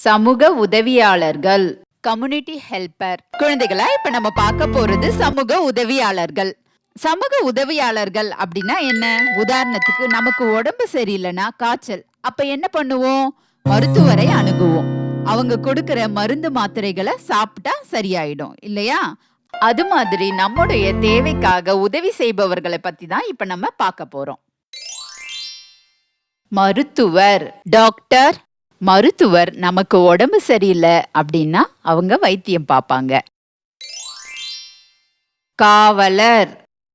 சமூக உதவியாளர்கள், community helper. குழந்தைகளா, இப்ப நம்ம பார்க்க போறது சமூக உதவியாளர்கள். சமூக உதவியாளர்கள் அப்படின்னா என்ன? உதாரணத்துக்கு நமக்கு உடம்பு சரியில்லைன்னா, காய்ச்சல், அப்ப என்ன பண்ணுவோம்? மருத்துவரை அணுகுவோம். அவங்க கொடுக்கிற மருந்து மாத்திரைகளை சாப்பிட்டா சரியாயிடும் இல்லையா? அது மாதிரி நம்முடைய தேவைக்காக உதவி செய்பவர்களை பத்தி தான் இப்ப நம்ம பார்க்க போறோம். மருத்துவர், டாக்டர். மருத்துவர் நமக்கு உடம்பு சரியில்லை அப்படின்னா அவங்க வைத்தியம் பார்ப்பாங்க. காவலர்,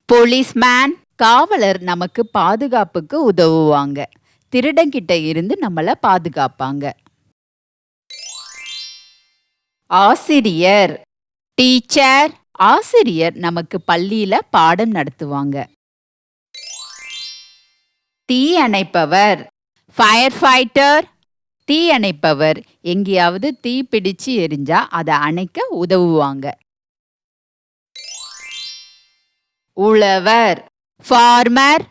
போலீஸ்மேன். காவலர் நமக்கு பாதுகாப்புக்கு உதவுவாங்க. திருடங்கிட்ட இருந்து நம்மள பாதுகாப்பாங்க. ஆசிரியர், டீச்சர். ஆசிரியர் நமக்கு பள்ளியில பாடம் நடத்துவாங்க. தீ அணைப்பவர், ஃபயர் ஃபைட்டர். தீ அணைப்பவர் எங்கேயாவது தீ பிடிச்சு எரிஞ்சா அதை அணைக்க உதவுவாங்க. உழவர், ஃபார்மர்.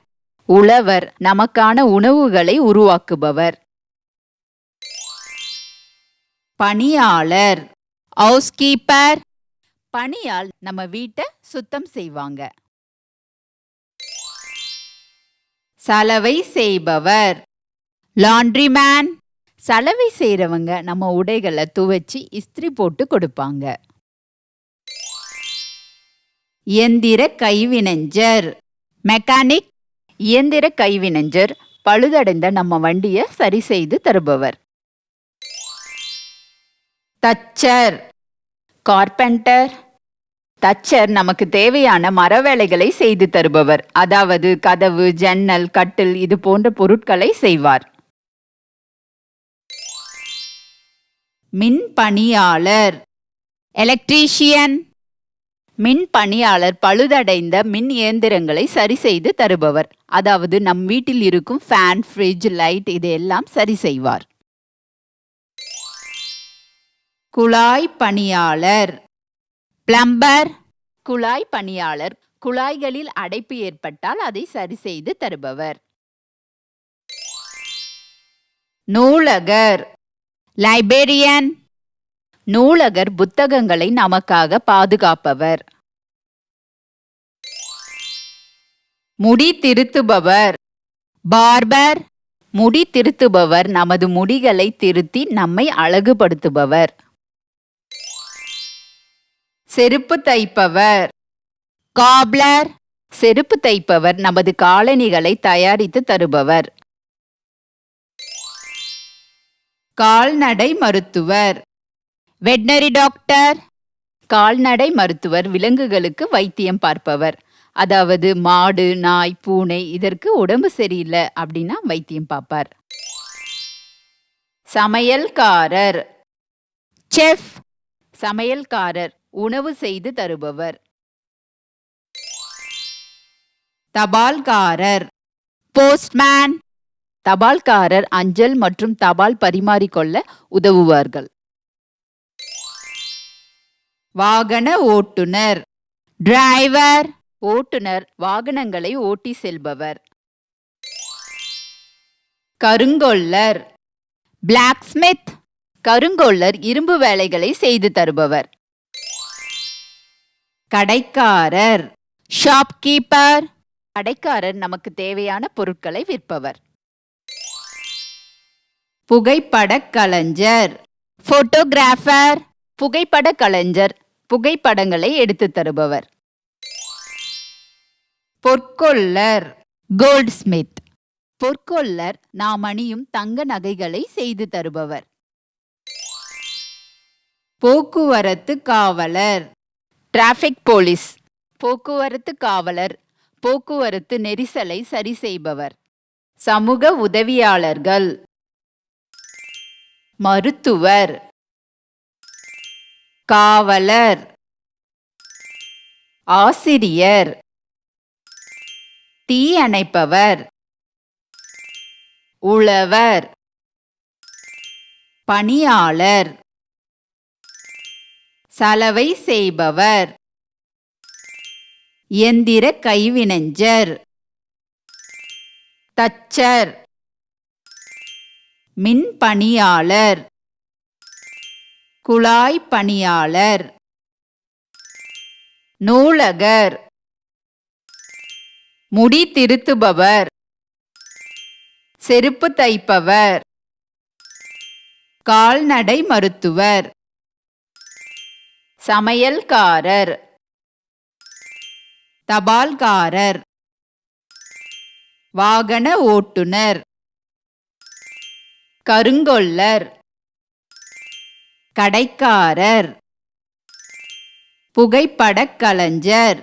உழவர் நமக்கான உணவுகளை உருவாக்குபவர். பணியாளர், ஹவுஸ்கீப்பர். பணியாள் நம்ம வீட்டை சுத்தம் செய்வாங்க. சலவை செய்பவர், லாண்ட்ரிமேன். சலவை செய்றவங்க நம்ம உடைகளை துவைச்சி இஸ்திரி போட்டு கொடுப்பாங்க. இயந்திர கைவினைஞர், மெக்கானிக். இயந்திர கைவினைஞர் பழுதடைந்த நம்ம வண்டியை சரி செய்து தருபவர். தச்சர், கார்பெண்டர். தச்சர் நமக்கு தேவையான மர வேலைகளை செய்து தருபவர். அதாவது கதவு, ஜன்னல், கட்டில் இது போன்ற பொருட்களை செய்வார். மின் பணியாளர், எலக்ட்ரீஷியன். மின் பணியாளர் பழுதடைந்த மின் இயந்திரங்களை சரி செய்து தருபவர். அதாவது நம் வீட்டில் இருக்கும் ஃபேன், ஃப்ரிட்ஜ், லைட் இதையெல்லாம் சரி செய்வார். குழாய் பணியாளர், பிளம்பர். குழாய் பணியாளர் குழாய்களில் அடைப்பு ஏற்பட்டால் அதை சரி செய்து தருபவர். நூலகர், லைப்ரரியன். நூலகர் புத்தகங்களை நமக்காக பாதுகாப்பவர். முடி திருத்துபவர், பார்பர். முடி திருத்துபவர் நமது முடிகளை திருத்தி நம்மை அழகுபடுத்துபவர். செருப்பு தைப்பவர், காப்லர். செருப்பு தைப்பவர் நமது காலணிகளை தயாரித்து தருபவர். கால்நடை மருத்துவர், வெட்னரி டாக்டர். கால்நடை மருத்துவர் விலங்குகளுக்கு வைத்தியம் பார்ப்பவர். அதாவது மாடு, நாய், பூனை இதற்கு உடம்பு சரியில்லை அப்படின்னா வைத்தியம் பார்ப்பார். சமையல்காரர், செஃப். சமையல்காரர் உணவு செய்து தருபவர். தபால்காரர், போஸ்ட்மேன். தபால்காரர் அஞ்சல் மற்றும் தபால் பரிமாறிக்கொள்ள உதவுவார்கள். வாகன ஓட்டுநர், டிரைவர். ஓட்டுநர் வாகனங்களை ஓட்டி செல்பவர். கருங்கொல்லர், பிளாக்ஸ்மித். கருங்கொல்லர் இரும்பு வேலைகளை செய்து தருபவர். கடைக்காரர், ஷாப்கீப்பர். கடைக்காரர் நமக்கு தேவையான பொருட்களை விற்பவர். புகைப்பட கலைஞர், போட்டோகிராஃபர். புகைப்பட கலைஞர் புகைப்படங்களை எடுத்து தருபவர். பொற்கொல்லர், கோல்ட்ஸ்மித். பொற்கொல்லர் நாம் அணியும் தங்க நகைகளை செய்து தருபவர். போக்குவரத்து காவலர், டிராஃபிக் போலீஸ். போக்குவரத்து காவலர் போக்குவரத்து நெரிசலை சரி செய்பவர். சமூக உதவியாளர்கள், மருத்துவர், காவலர், ஆசிரியர், தீ அணைப்பவர், உழவர், பணியாளர், சலவை செய்பவர், இயந்திர கைவினைஞர், தச்சர், மின் பணியாளர், குழாய் பணியாளர், நூலகர், முடி திருத்துபவர், செருப்பு தைப்பவர், கால்நடை மருத்துவர், சமையல்காரர், தபால்காரர், வாகன ஓட்டுநர், கருங்கொல்லர், கடைக்காரர், புகைப்படக் கலைஞர்,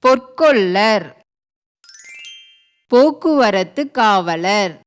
பொற்கொல்லர், போக்குவரத்து காவலர்.